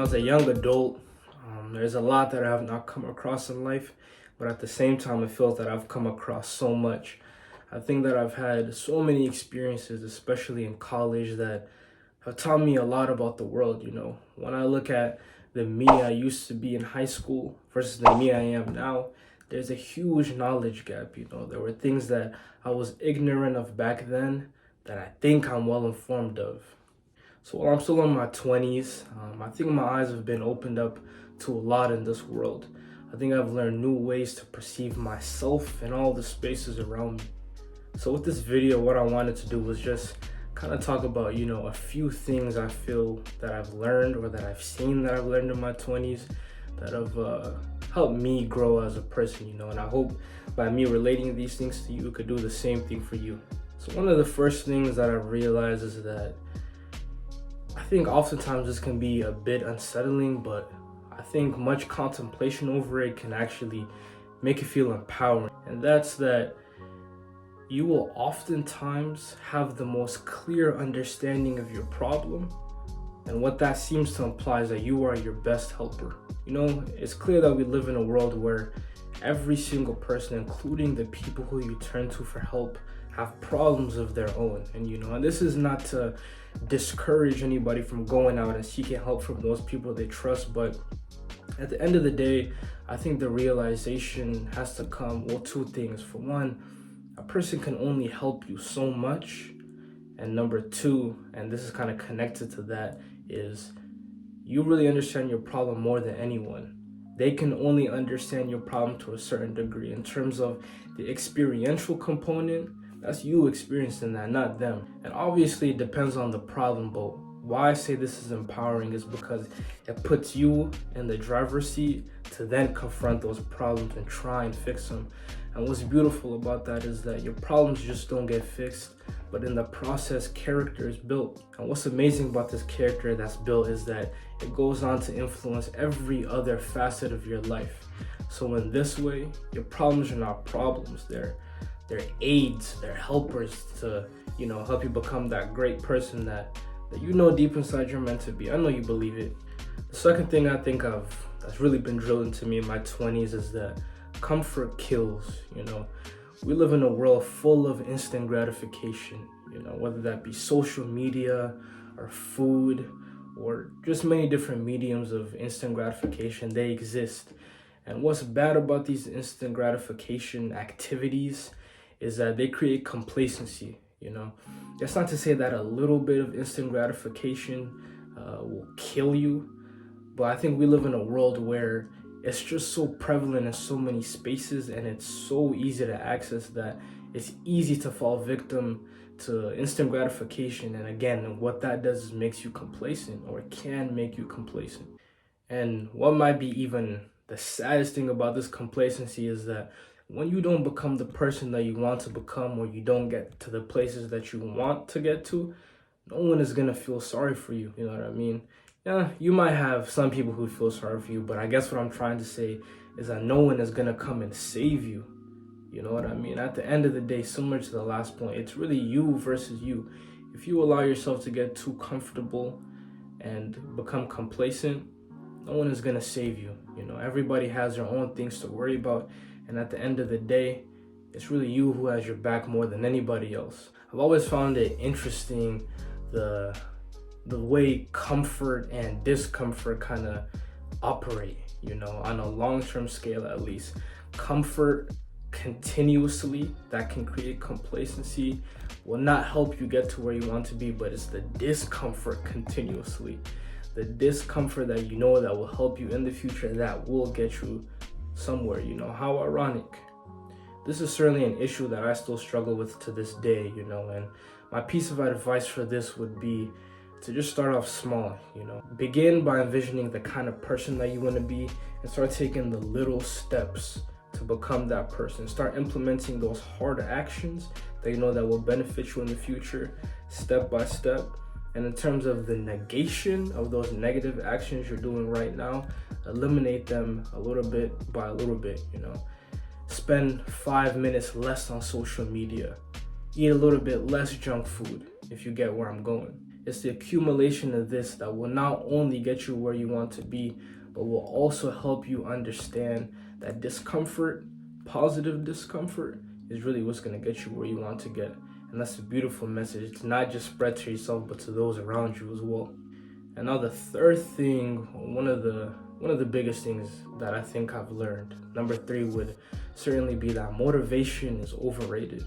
as a young adult, there's a lot that I have not come across in life, but at the same time, it feels that I've come across so much. I think that I've had so many experiences, especially in college, that have taught me a lot about the world. When I look at the me I used to be in high school versus the me I am now, there's a huge knowledge gap. There were things that I was ignorant of back then that I think I'm well informed of. So while I'm still in my 20s, I think my eyes have been opened up to a lot in this world. I think I've learned new ways to perceive myself and all the spaces around me. So with this video, what I wanted to do was just kind of talk about, a few things I feel that I've learned or that I've seen that I've learned in my 20s that have helped me grow as a person, and I hope by me relating these things to you, it could do the same thing for you. So one of the first things that I realized is that I think oftentimes this can be a bit unsettling, but I think much contemplation over it can actually make it feel empowering. And that's that you will oftentimes have the most clear understanding of your problem. And what that seems to imply is that you are your best helper. It's clear that we live in a world where every single person, including the people who you turn to for help, have problems of their own. And this is not to discourage anybody from going out and seeking help from those people they trust, but at the end of the day, I think the realization has to come, two things. For one, a person can only help you so much. And number two, and this is kind of connected to that, is you really understand your problem more than anyone. They can only understand your problem to a certain degree. In terms of the experiential component, that's you experiencing that, not them. And obviously it depends on the problem, but why I say this is empowering is because it puts you in the driver's seat to then confront those problems and try and fix them. And what's beautiful about that is that your problems just don't get fixed, but in the process, character is built. And what's amazing about this character that's built is that it goes on to influence every other facet of your life. So in this way, your problems are not problems. They're aids, they're helpers to, help you become that great person that deep inside you're meant to be. I know you believe it. The second thing I think that's really been drilled into me in my 20s is that comfort kills. We live in a world full of instant gratification, whether that be social media or food or just many different mediums of instant gratification, they exist. And what's bad about these instant gratification activities is that they create complacency. That's not to say that a little bit of instant gratification will kill you, but I think we live in a world where it's just so prevalent in so many spaces and it's so easy to access that it's easy to fall victim to instant gratification. And again, what that does is makes you complacent, or it can make you complacent. And what might be even the saddest thing about this complacency is that when you don't become the person that you want to become, or you don't get to the places that you want to get to, no one is going to feel sorry for you. You know what I mean? Yeah, you might have some people who feel sorry for you, but I guess what I'm trying to say is that no one is going to come and save you. You know what I mean? At the end of the day, similar to the last point, it's really you versus you. If you allow yourself to get too comfortable and become complacent, no one is going to save you. Everybody has their own things to worry about. And at the end of the day, it's really you who has your back more than anybody else. I've always found it interesting, the way comfort and discomfort kind of operate, on a long-term scale at least. Comfort continuously, that can create complacency, will not help you get to where you want to be, but it's the discomfort continuously. The discomfort that that will help you in the future, that will get you somewhere. How ironic. This is certainly an issue that I still struggle with to this day, and my piece of advice for this would be to just start off small. Begin by envisioning the kind of person that you want to be and start taking the little steps to become that person. Start implementing those hard actions that that will benefit you in the future, step by step. And in terms of the negation of those negative actions you're doing right now, eliminate them a little bit by a little bit. Spend 5 minutes less on social media. eat a little bit less junk food, if you get where I'm going. It's the accumulation of this that will not only get you where you want to be, but will also help you understand that discomfort, positive discomfort, is really what's going to get you where you want to get. And that's a beautiful message to not just spread to yourself, but to those around you as well. And now the third thing, one of the biggest things that I think I've learned, number three, would certainly be that motivation is overrated.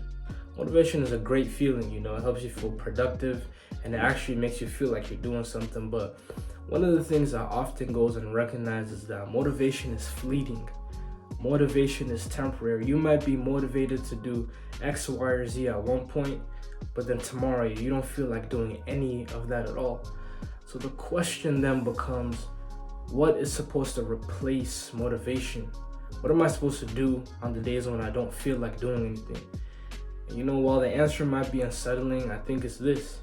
Motivation is a great feeling, it helps you feel productive and it actually makes you feel like you're doing something. But one of the things that often goes unrecognized is that motivation is fleeting. Motivation is temporary. You might be motivated to do X, Y, or Z at one point, but then tomorrow you don't feel like doing any of that at all. So the question then becomes, what is supposed to replace motivation? What am I supposed to do on the days when I don't feel like doing anything? And while the answer might be unsettling, I think it's this: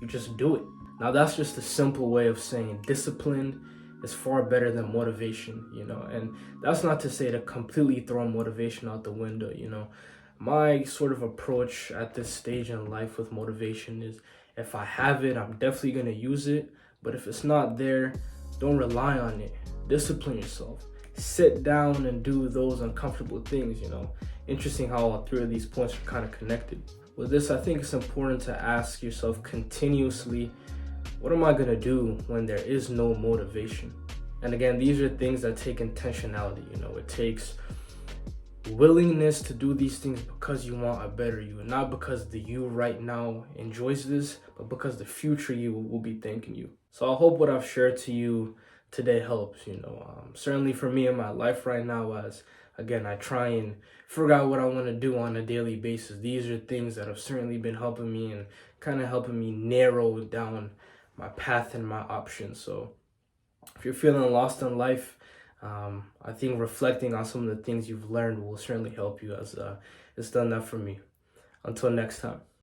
you just do it. Now that's just a simple way of saying discipline is far better than motivation, and that's not to say to completely throw motivation out the window. My sort of approach at this stage in life with motivation is, if I have it, I'm definitely going to use it. But if it's not there, don't rely on it. Discipline yourself. Sit down and do those uncomfortable things. Interesting how all three of these points are kind of connected. With this, I think it's important to ask yourself continuously, what am I going to do when there is no motivation? And again, these are things that take intentionality. It takes willingness to do these things because you want a better you, and not because the you right now enjoys this, but because the future you will be thanking you. So I hope what I've shared to you today helps. Certainly for me in my life right now, as again I try and figure out what I want to do on a daily basis, these are things that have certainly been helping me and kind of helping me narrow down my path and my options. So if you're feeling lost in life, I think reflecting on some of the things you've learned will certainly help you, as it's done that for me. Until next time.